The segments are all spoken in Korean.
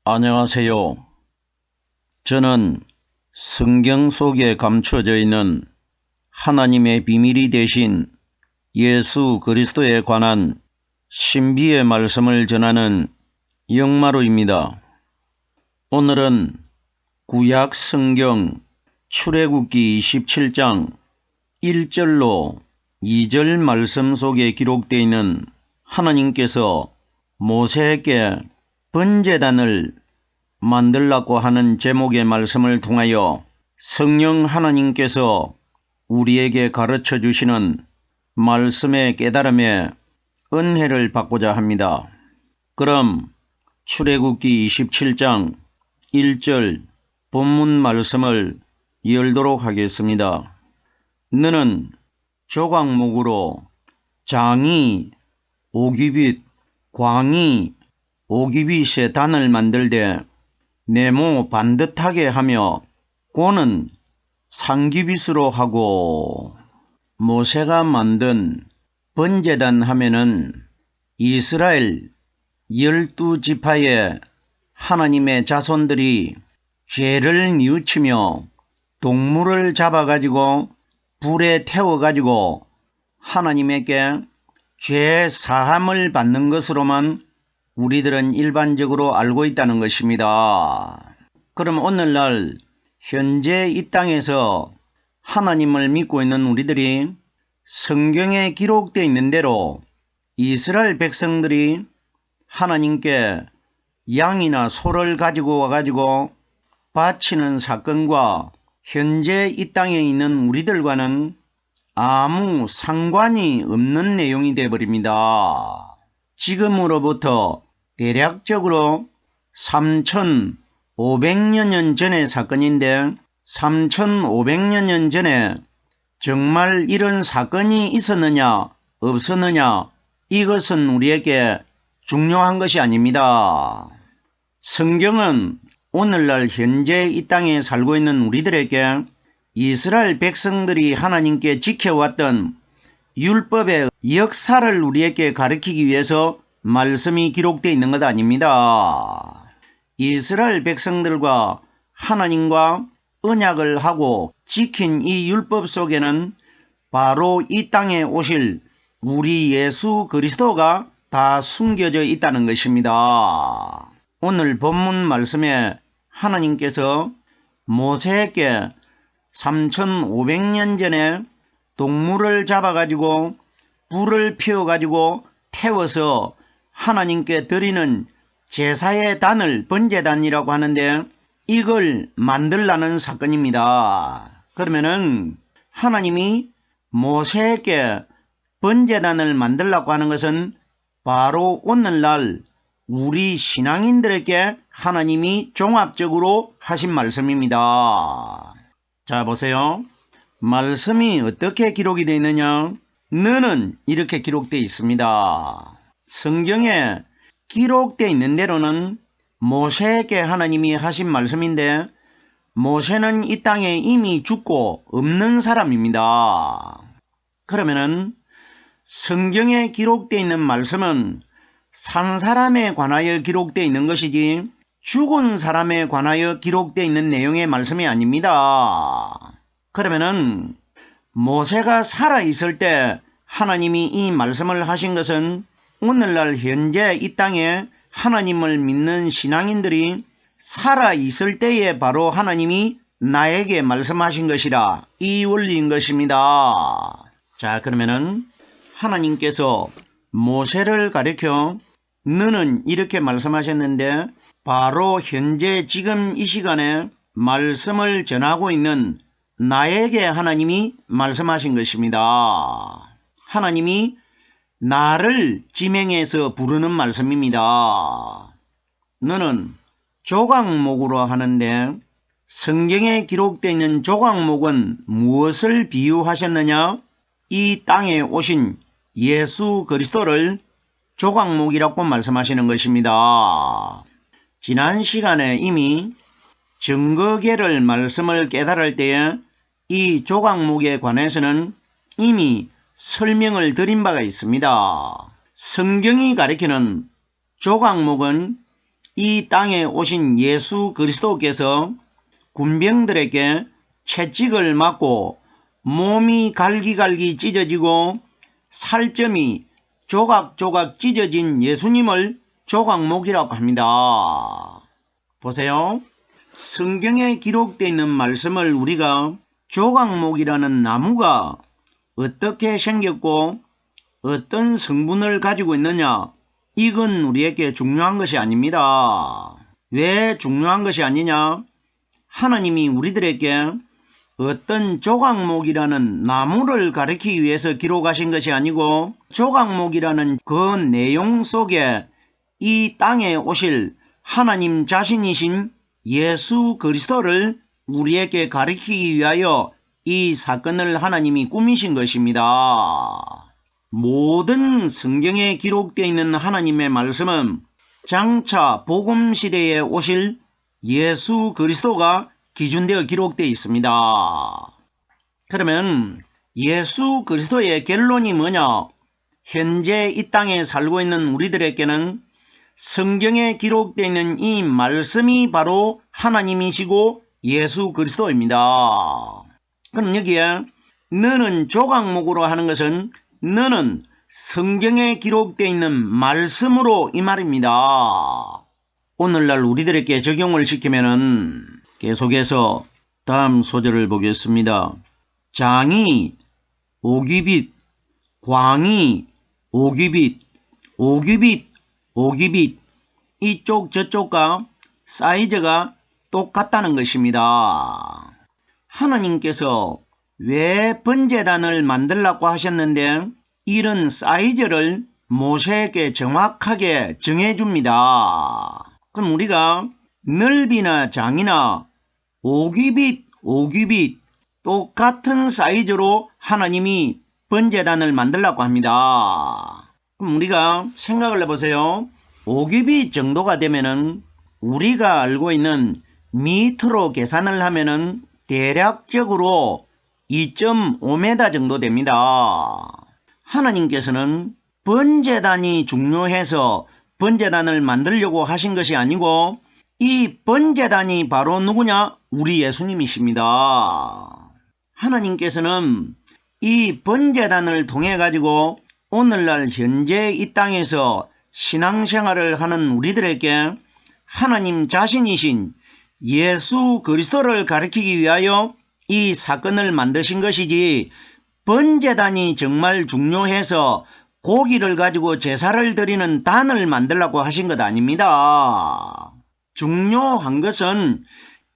안녕하세요. 저는 성경 속에 감춰져 있는 하나님의 비밀이 되신 예수 그리스도에 관한 신비의 말씀을 전하는 영마루입니다. 오늘은 구약 성경 출애굽기 27장 1절로 2절 말씀 속에 기록되어 있는 하나님께서 모세에게 번제단을 만들라고 하는 제목의 말씀을 통하여 성령 하나님께서 우리에게 가르쳐 주시는 말씀의 깨달음에 은혜를 받고자 합니다. 그럼 출애굽기 27장 1절 본문 말씀을 열도록 하겠습니다. 너는 조각목으로 장이 오기빗, 광이 오기빗의 단을 만들되 네모 반듯하게 하며 고는 상기빗으로 하고. 모세가 만든 번제단 하면은 이스라엘 12지파의 하나님의 자손들이 죄를 뉘우치며 동물을 잡아가지고 불에 태워가지고 하나님에게 죄 사함을 받는 것으로만 우리들은 일반적으로 알고 있다는 것입니다. 그럼 오늘날 현재 이 땅에서 하나님을 믿고 있는 우리들이 성경에 기록되어 있는 대로 이스라엘 백성들이 하나님께 양이나 소를 가지고 와가지고 바치는 사건과 현재 이 땅에 있는 우리들과는 아무 상관이 없는 내용이 되어버립니다. 지금으로부터 대략적으로 3500여 년 전의 사건인데 3500여 년 전에 정말 이런 사건이 있었느냐 없었느냐, 이것은 우리에게 중요한 것이 아닙니다. 성경은 오늘날 현재 이 땅에 살고 있는 우리들에게 이스라엘 백성들이 하나님께 지켜왔던 율법의 역사를 우리에게 가르치기 위해서 말씀이 기록되어 있는 것 아닙니다. 이스라엘 백성들과 하나님과 언약을 하고 지킨 이 율법 속에는 바로 이 땅에 오실 우리 예수 그리스도가 다 숨겨져 있다는 것입니다. 오늘 본문 말씀에 하나님께서 모세에게 3500년 전에 동물을 잡아가지고 불을 피워가지고 태워서 하나님께 드리는 제사의 단을 번제단이라고 하는데 이걸 만들라는 사건입니다. 그러면은 하나님이 모세에게 번제단을 만들라고 하는 것은 바로 오늘날 우리 신앙인들에게 하나님이 종합적으로 하신 말씀입니다. 자, 보세요. 말씀이 어떻게 기록이 되어 있느냐? 너는 이렇게 기록되어 있습니다. 성경에 기록되어 있는 대로는 모세에게 하나님이 하신 말씀인데 모세는 이 땅에 이미 죽고 없는 사람입니다. 그러면은 성경에 기록되어 있는 말씀은 산 사람에 관하여 기록되어 있는 것이지 죽은 사람에 관하여 기록되어 있는 내용의 말씀이 아닙니다. 그러면은 모세가 살아있을 때 하나님이 이 말씀을 하신 것은 오늘날 현재 이 땅에 하나님을 믿는 신앙인들이 살아있을 때에 바로 하나님이 나에게 말씀하신 것이라 이 원리인 것입니다. 자, 그러면은 하나님께서 모세를 가리켜 너는 이렇게 말씀하셨는데 바로 현재 지금 이 시간에 말씀을 전하고 있는 나에게 하나님이 말씀하신 것입니다. 하나님이 나를 지명해서 부르는 말씀입니다. 너는 조각목으로 하는데 성경에 기록되어 있는 조각목은 무엇을 비유하셨느냐? 이 땅에 오신 예수 그리스도를 조각목이라고 말씀하시는 것입니다. 지난 시간에 이미 증거계를 말씀을 깨달을 때에 이 조각목에 관해서는 이미 설명을 드린 바가 있습니다. 성경이 가리키는 조각목은 이 땅에 오신 예수 그리스도께서 군병들에게 채찍을 맞고 몸이 갈기갈기 찢어지고 살점이 조각조각 찢어진 예수님을 조각목이라고 합니다. 보세요. 성경에 기록되어 있는 말씀을 우리가 조각목이라는 나무가 어떻게 생겼고 어떤 성분을 가지고 있느냐, 이건 우리에게 중요한 것이 아닙니다. 왜 중요한 것이 아니냐? 하나님이 우리들에게 어떤 조각목이라는 나무를 가리키기 위해서 기록하신 것이 아니고 조각목이라는 그 내용 속에 이 땅에 오실 하나님 자신이신 예수 그리스도를 우리에게 가리키기 위하여 이 사건을 하나님이 꾸미신 것입니다. 모든 성경에 기록되어 있는 하나님의 말씀은 장차 복음시대에 오실 예수 그리스도가 기준되어 기록되어 있습니다. 그러면 예수 그리스도의 결론이 뭐냐? 현재 이 땅에 살고 있는 우리들에게는 성경에 기록되어 있는 이 말씀이 바로 하나님이시고 예수 그리스도입니다. 그럼 여기에 너는 조각목으로 하는 것은 너는 성경에 기록되어 있는 말씀으로 이 말입니다. 오늘날 우리들에게 적용을 시키면은 계속해서 다음 소절을 보겠습니다. 장이 오규빗, 광이 오규빗, 오규빗, 오규빗, 이쪽 저쪽과 사이즈가 똑같다는 것입니다. 하나님께서 왜 번제단을 만들라고 하셨는데 이런 사이즈를 모세에게 정확하게 정해줍니다. 그럼 우리가 넓이나 장이나 오규빗 똑같은 사이즈로 하나님이 번제단을 만들라고 합니다. 그럼 우리가 생각을 해보세요. 오규빗 정도가 되면은 우리가 알고 있는 미터로 계산을 하면은 대략적으로 2.5m 정도 됩니다. 하나님께서는 번제단이 중요해서 번제단을 만들려고 하신 것이 아니고 이 번제단이 바로 누구냐? 우리 예수님이십니다. 하나님께서는 이 번제단을 통해 가지고 오늘날 현재 이 땅에서 신앙생활을 하는 우리들에게 하나님 자신이신 예수 그리스도를 가리키기 위하여 이 사건을 만드신 것이지 번제단이 정말 중요해서 고기를 가지고 제사를 드리는 단을 만들라고 하신 것 아닙니다. 중요한 것은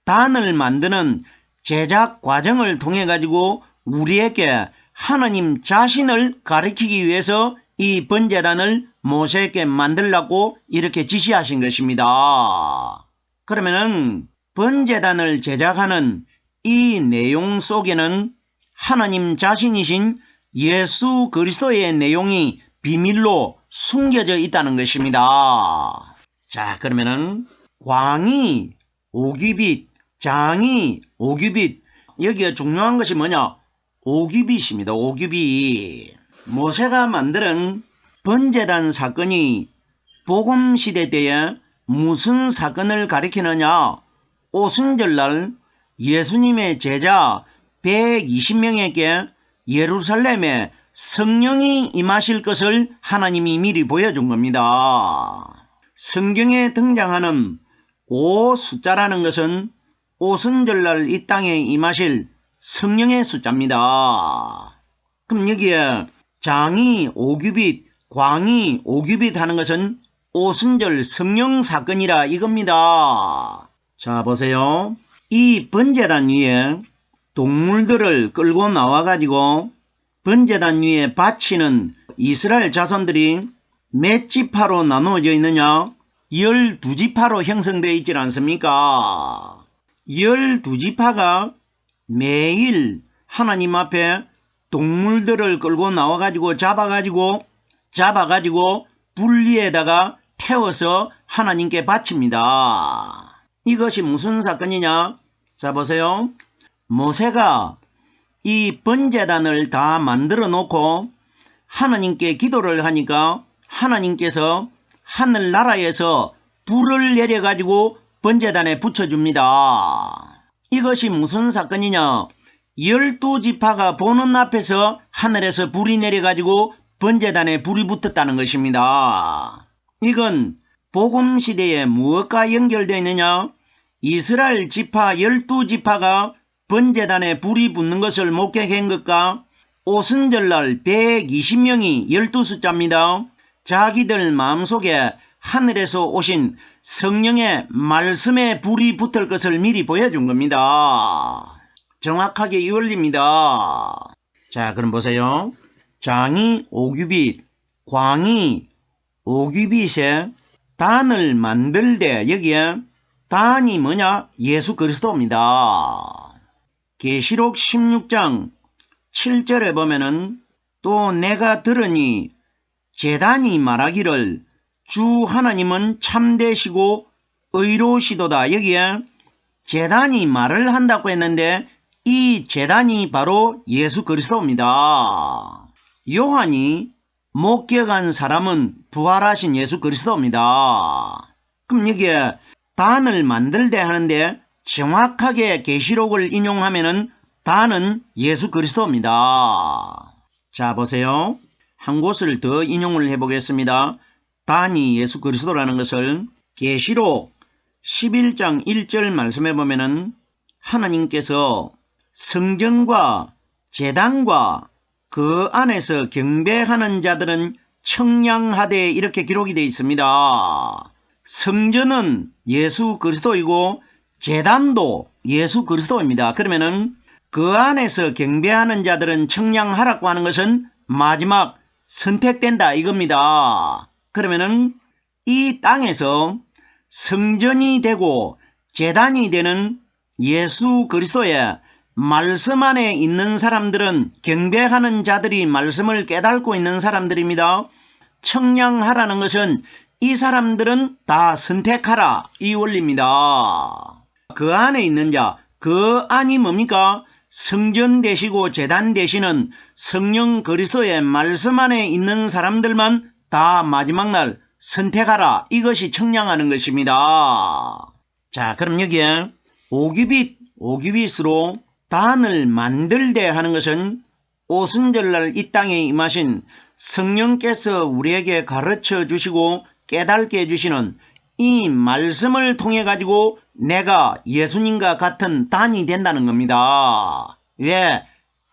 단을 만드는 제작 과정을 통해 가지고 우리에게 하나님 자신을 가리키기 위해서 이 번제단을 모세에게 만들라고 이렇게 지시하신 것입니다. 그러면은 번제단을 제작하는 이 내용 속에는 하나님 자신이신 예수 그리스도의 내용이 비밀로 숨겨져 있다는 것입니다. 자, 그러면은 광이 오규빗, 장이 오규빗, 여기에 중요한 것이 뭐냐? 오규빗입니다. 오규빗. 모세가 만드는 번제단 사건이 복음시대 때에 무슨 사건을 가리키느냐? 오순절날 예수님의 제자 120명에게 예루살렘에 성령이 임하실 것을 하나님이 미리 보여준 겁니다. 성경에 등장하는 오 숫자라는 것은 오순절날 이 땅에 임하실 성령의 숫자입니다. 그럼 여기에 장이 오규빗, 광이 오규빗 하는 것은 오순절 성령 사건이라 이겁니다. 자, 보세요. 이 번제단 위에 동물들을 끌고 나와가지고 번제단 위에 바치는 이스라엘 자손들이 몇 지파로 나누어져 있느냐? 12지파로 형성되어 있지 않습니까? 12지파가 매일 하나님 앞에 동물들을 끌고 나와가지고 잡아가지고 불 위에다가 태워서 하나님께 바칩니다. 이것이 무슨 사건이냐? 자, 보세요. 모세가 이 번제단을 다 만들어 놓고 하나님께 기도를 하니까 하나님께서 하늘나라에서 불을 내려가지고 번제단에 붙여줍니다. 이것이 무슨 사건이냐? 12지파가 보는 앞에서 하늘에서 불이 내려가지고 번제단에 불이 붙었다는 것입니다. 이건 복음시대에 무엇과 연결되어 있느냐? 이스라엘 지파 12지파가 번제단에 불이 붙는 것을 목격한 것과 오순절날 120명이 12숫자입니다. 자기들 마음속에 하늘에서 오신 성령의 말씀에 불이 붙을 것을 미리 보여준 겁니다. 정확하게 이 원리입니다. 자, 그럼 보세요. 장이 오규빗, 광이 오규빗에 단을 만들되 여기에 단이 뭐냐? 예수 그리스도입니다. 계시록 16장 7절에 보면은 또 내가 들으니 제단이 말하기를 주 하나님은 참되시고 의로우시도다. 여기에 제단이 말을 한다고 했는데 이 제단이 바로 예수 그리스도입니다. 요한이 목격한 사람은 부활하신 예수 그리스도입니다. 그럼 여기에 단을 만들되 하는데 정확하게 계시록을 인용하면은 단은 예수 그리스도입니다. 자, 보세요. 한 곳을 더 인용을 해보겠습니다. 단이 예수 그리스도라는 것을 계시록 11장 1절 말씀해 보면은 하나님께서 성전과 제단과 그 안에서 경배하는 자들은 청량하되 이렇게 기록이 되어 있습니다. 성전은 예수 그리스도이고 제단도 예수 그리스도입니다. 그러면은 그 안에서 경배하는 자들은 청량하라고 하는 것은 마지막 선택된다 이겁니다. 그러면은 이 땅에서 성전이 되고 제단이 되는 예수 그리스도의 말씀 안에 있는 사람들은 경배하는 자들이 말씀을 깨닫고 있는 사람들입니다. 청량하라는 것은 이 사람들은 다 선택하라 이 원리입니다. 그 안에 있는 자, 그 안이 뭡니까? 성전 되시고 제단 되시는 성령 그리스도의 말씀 안에 있는 사람들만 다 마지막 날 선택하라. 이것이 청량하는 것입니다. 자, 그럼 여기에 오규빗으로 단을 만들되 하는 것은 오순절날 이 땅에 임하신 성령께서 우리에게 가르쳐 주시고 깨닫게 해주시는 이 말씀을 통해 가지고 내가 예수님과 같은 단이 된다는 겁니다. 왜?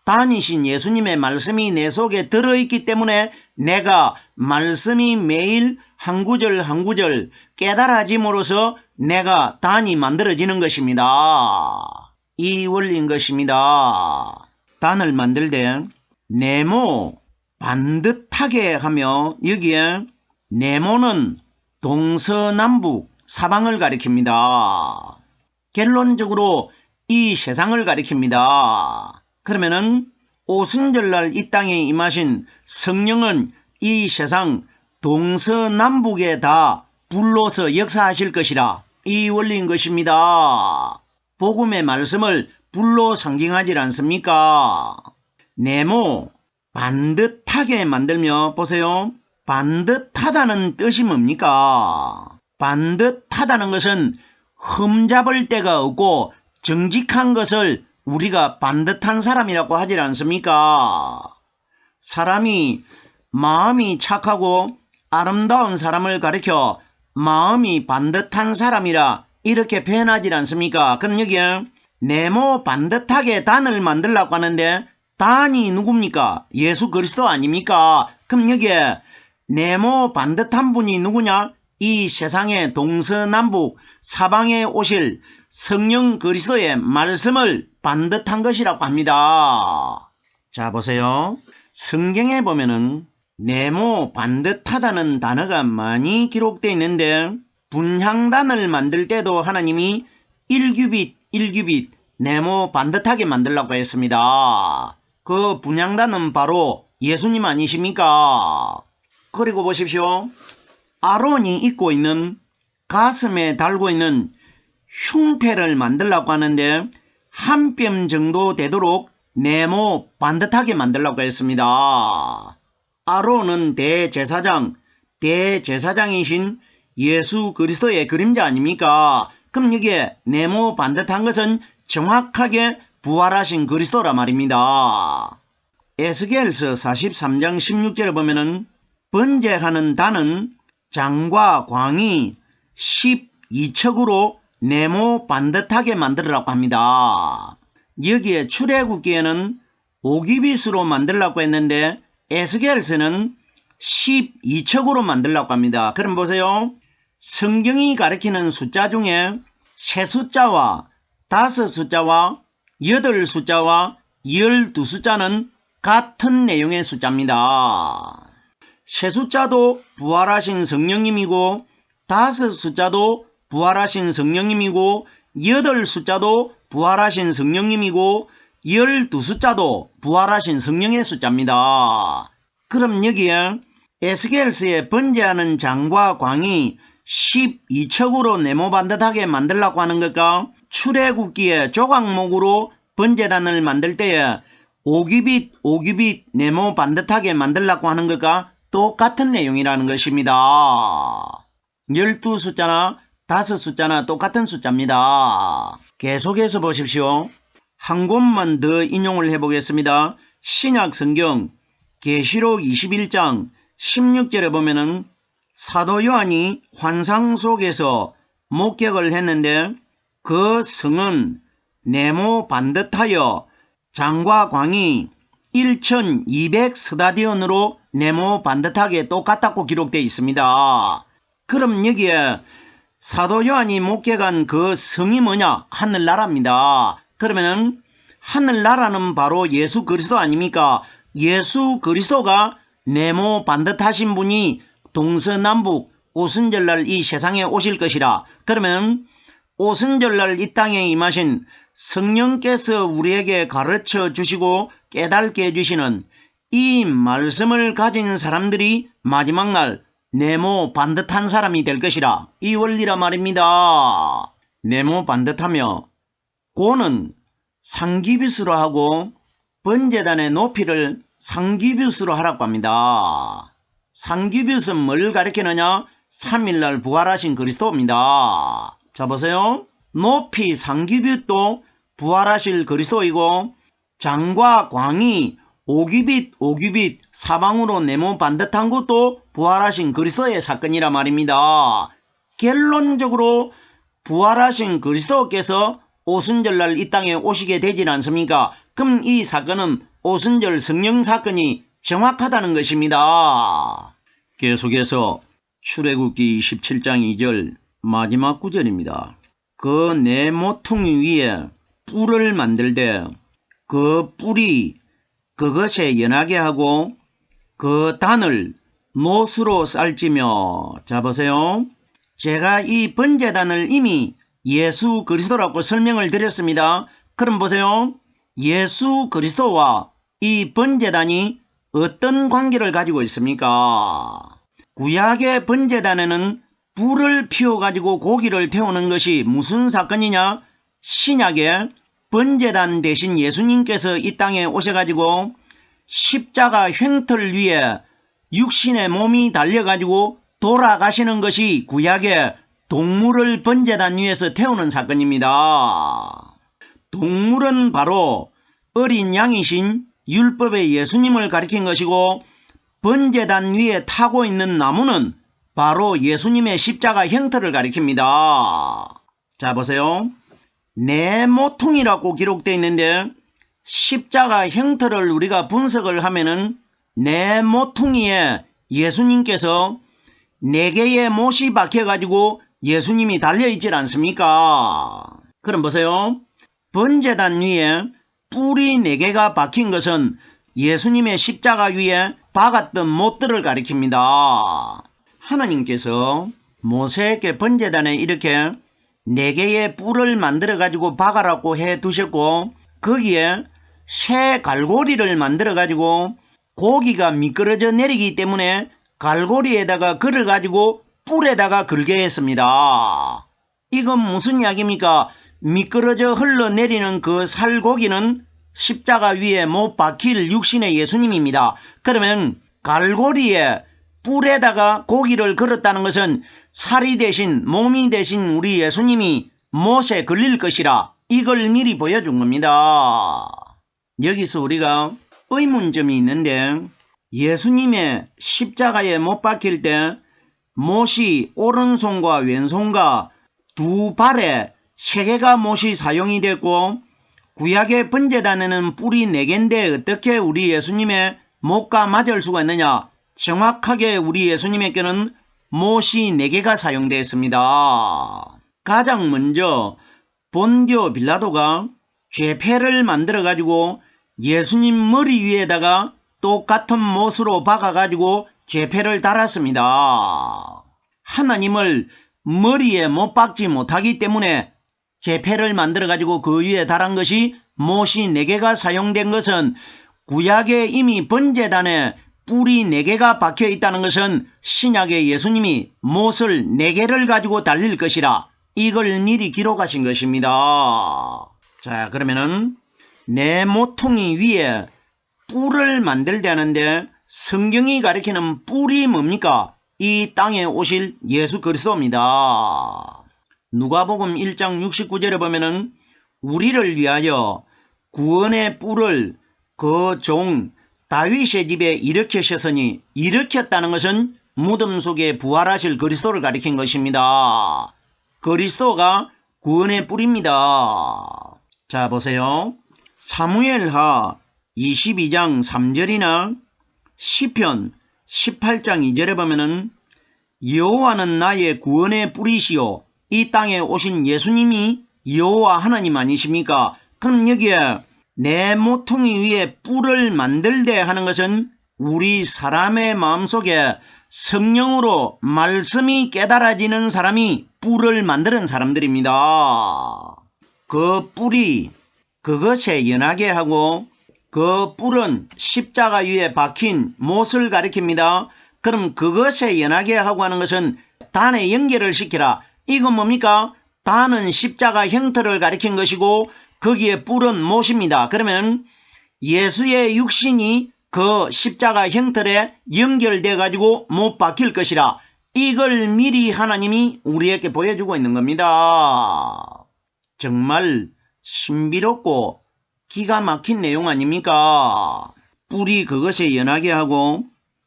단이신 예수님의 말씀이 내 속에 들어있기 때문에 내가 말씀이 매일 한 구절 한 구절 깨달아짐으로써 내가 단이 만들어지는 것입니다. 이 원리인 것입니다. 단을 만들 때 네모 반듯하게 하며 여기에 네모는 동서남북 사방을 가리킵니다. 결론적으로 이 세상을 가리킵니다. 그러면은 오순절날 이 땅에 임하신 성령은 이 세상 동서남북에 다 불로서 역사하실 것이라 이 원리인 것입니다. 복음의 말씀을 불로 상징하지 않습니까? 네모 반듯하게 만들며 보세요. 반듯하다는 뜻이 뭡니까? 반듯하다는 것은 흠잡을 데가 없고 정직한 것을 우리가 반듯한 사람이라고 하지 않습니까? 사람이 마음이 착하고 아름다운 사람을 가리켜 마음이 반듯한 사람이라 이렇게 표현하지 않습니까? 그럼 여기에 네모 반듯하게 단을 만들려고 하는데 단이 누굽니까? 예수 그리스도 아닙니까? 그럼 여기에 네모 반듯한 분이 누구냐? 이 세상의 동서남북 사방에 오실 성령 그리스도의 말씀을 반듯한 것이라고 합니다. 자, 보세요. 성경에 보면은 네모 반듯하다는 단어가 많이 기록되어 있는데 분향단을 만들 때도 하나님이 1규빗 네모 반듯하게 만들라고 했습니다. 그 분향단은 바로 예수님 아니십니까? 그리고 보십시오. 아론이 입고 있는 가슴에 달고 있는 흉패를 만들라고 하는데 한 뼘 정도 되도록 네모 반듯하게 만들라고 했습니다. 아론은 대제사장이신 예수 그리스도의 그림자 아닙니까? 그럼 여기에 네모 반듯한 것은 정확하게 부활하신 그리스도라 말입니다. 에스겔서 43장 16절에 보면은 번제하는 단은 장과 광이 12척으로 네모 반듯하게 만들으라고 합니다. 여기에 출애굽기에는 오기빗으로 만들라고 했는데 에스겔서는 12척으로 만들라고 합니다. 그럼 보세요. 성경이 가리키는 숫자 중에 세 숫자와 5 숫자와 8 숫자와 12 숫자는 같은 내용의 숫자입니다. 세 숫자도 부활하신 성령님이고 5 숫자도 부활하신 성령님이고 8 숫자도 부활하신 성령님이고 12 숫자도 부활하신 성령의 숫자입니다. 그럼 여기에 에스겔서에 번제하는 장과 광이 12척으로 네모 반듯하게 만들라고 하는 것과 출애굽기에 조각목으로 번제단을 만들 때에 오규빗 네모 반듯하게 만들라고 하는 것과 똑같은 내용이라는 것입니다. 12 숫자나 5 숫자나 똑같은 숫자입니다. 계속해서 보십시오. 한 곳만 더 인용을 해보겠습니다. 신약 성경 계시록 21장 16절에 보면은 사도 요한이 환상 속에서 목격을 했는데 그 성은 네모 반듯하여 장과 광이 1200스다디온으로 네모 반듯하게 똑같다고 기록되어 있습니다. 그럼 여기에 사도 요한이 목격한 그 성이 뭐냐? 하늘나라입니다. 그러면은 하늘나라는 바로 예수 그리스도 아닙니까? 예수 그리스도가 네모 반듯하신 분이 동서남북 오순절날 이 세상에 오실 것이라. 그러면 오순절날 이 땅에 임하신 성령께서 우리에게 가르쳐 주시고 깨닫게 해주시는 이 말씀을 가진 사람들이 마지막 날 네모 반듯한 사람이 될 것이라. 이 원리라 말입니다. 네모 반듯하며 고는 상기빗으로 하고 번제단의 높이를 상기빗으로 하라고 합니다. 상기빗은 뭘 가리키느냐? 3일날 부활하신 그리스도입니다. 자 보세요. 높이 상기빗도 부활하실 그리스도이고 장과 광이 오규빗 사방으로 네모 반듯한 것도 부활하신 그리스도의 사건이라 말입니다. 결론적으로 부활하신 그리스도께서 오순절날 이 땅에 오시게 되질 않습니까? 그럼 이 사건은 오순절 성령 사건이 정확하다는 것입니다. 계속해서 출애굽기 27장 2절 마지막 구절입니다. 그 네모퉁이 위에 뿔을 만들되 그 뿔이 그것에 연하게 하고 그 단을 못으로 쌀지며. 자 보세요. 제가 이 번제단을 이미 예수 그리스도라고 설명을 드렸습니다. 그럼 보세요. 예수 그리스도와 이 번제단이 어떤 관계를 가지고 있습니까? 구약의 번제단에는 불을 피워가지고 고기를 태우는 것이 무슨 사건이냐? 신약의 번제단 대신 예수님께서 이 땅에 오셔가지고 십자가 횡틀 위에 육신의 몸이 달려가지고 돌아가시는 것이 구약의 동물을 번제단 위에서 태우는 사건입니다. 동물은 바로 어린 양이신 율법의 예수님을 가리킨 것이고 번제단 위에 타고 있는 나무는 바로 예수님의 십자가 형태를 가리킵니다. 자 보세요. 네모퉁이라고 기록되어 있는데 십자가 형태를 우리가 분석을 하면은 네모퉁이에 예수님께서 4개의 못이 박혀가지고 예수님이 달려있질 않습니까? 그럼 보세요. 번제단 위에 뿔이 4개가 박힌 것은 예수님의 십자가 위에 박았던 못들을 가리킵니다. 하나님께서 모세에게 번제단에 이렇게 4개의 뿔을 만들어 가지고 박아라고 해 두셨고 거기에 새 갈고리를 만들어 가지고 고기가 미끄러져 내리기 때문에 갈고리에다가 걸어 가지고 뿔에다가 걸게 했습니다. 이건 무슨 이야기입니까? 미끄러져 흘러내리는 그 살고기는 십자가 위에 못 박힐 육신의 예수님입니다. 그러면 갈고리에 뿔에다가 고기를 걸었다는 것은 살이 대신 몸이 대신 우리 예수님이 못에 걸릴 것이라 이걸 미리 보여준 겁니다. 여기서 우리가 의문점이 있는데 예수님의 십자가에 못 박힐 때 못이 오른손과 왼손과 두 발에 3개가 못이 사용이 됐고 구약의 번제단에는 뿔이 4개인데 어떻게 우리 예수님의 못과 맞을 수가 있느냐? 정확하게 우리 예수님에게는 못이 4개가 사용되었습니다. 가장 먼저 본디오 빌라도가 죄패를 만들어 가지고 예수님 머리 위에다가 똑같은 못으로 박아가지고 죄패를 달았습니다. 하나님을 머리에 못 박지 못하기 때문에 죄패를 만들어가지고 그 위에 달한 것이 못이 4개가 사용된 것은 구약에 이미 번제단에 뿔이 4개가 박혀 있다는 것은 신약의 예수님이 못을 4개를 가지고 달릴 것이라 이걸 미리 기록하신 것입니다. 자, 그러면은 내 모퉁이 위에 뿔을 만들게 하는데 성경이 가리키는 뿔이 뭡니까? 이 땅에 오실 예수 그리스도입니다. 누가복음 1장 69절에 보면은 우리를 위하여 구원의 뿔을 그 종 다윗의 집에 일으키셨으니 일으켰다는 것은 무덤 속에 부활하실 그리스도를 가리킨 것입니다. 그리스도가 구원의 뿔입니다. 자, 보세요. 사무엘하 22장 3절이나 시편 18장 2절에 보면은 여호와는 나의 구원의 뿔이시요 이 땅에 오신 예수님이 여호와 하나님 아니십니까? 그럼 여기에 내 모퉁이 위에 뿔을 만들되 하는 것은 우리 사람의 마음속에 성령으로 말씀이 깨달아지는 사람이 뿔을 만드는 사람들입니다. 그 뿔이 그것에 연하게 하고 그 뿔은 십자가 위에 박힌 못을 가리킵니다. 그럼 그것에 연하게 하고 하는 것은 단에 연결을 시키라. 이건 뭡니까? 단은 십자가 형태를 가리킨 것이고 거기에 뿔은 못입니다. 그러면 예수의 육신이 그 십자가 형틀에 연결돼 가지고 못 박힐 것이라 이걸 미리 하나님이 우리에게 보여주고 있는 겁니다. 정말 신비롭고 기가 막힌 내용 아닙니까? 뿔이 그것에 연하게 하고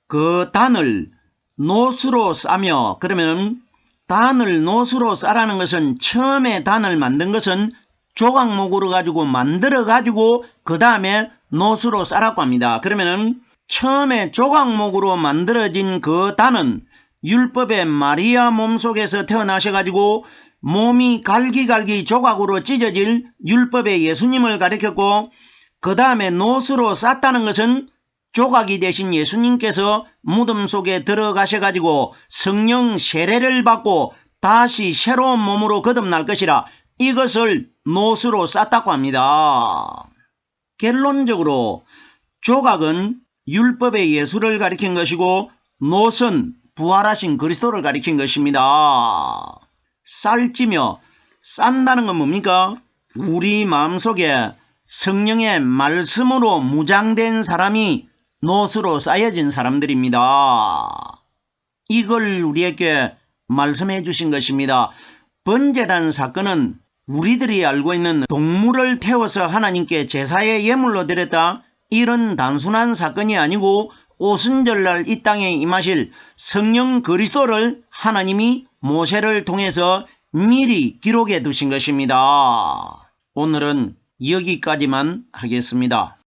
그 단을 노수로 싸며 그러면 단을 노수로 싸라는 것은 처음에 단을 만든 것은 조각목으로 가지고 만들어 가지고 그 다음에 노수로 싸라고 합니다. 그러면은 처음에 조각목으로 만들어진 그 단은 율법의 마리아 몸속에서 태어나셔가지고 몸이 갈기갈기 조각으로 찢어질 율법의 예수님을 가리켰고 그 다음에 노수로 쌌다는 것은 조각이 되신 예수님께서 무덤 속에 들어가셔가지고 성령 세례를 받고 다시 새로운 몸으로 거듭날 것이라 이것을 노수로 쌌다고 합니다. 결론적으로 조각은 율법의 예수를 가리킨 것이고 노선 부활하신 그리스도를 가리킨 것입니다. 쌀찌며 싼다는 건 뭡니까? 우리 마음속에 성령의 말씀으로 무장된 사람이 노수로 쌓여진 사람들입니다. 이걸 우리에게 말씀해 주신 것입니다. 번제단 사건은 우리들이 알고 있는 동물을 태워서 하나님께 제사의 예물로 드렸다 이런 단순한 사건이 아니고 오순절날 이 땅에 임하실 성령 그리스도를 하나님이 모세를 통해서 미리 기록해 두신 것입니다. 오늘은 여기까지만 하겠습니다.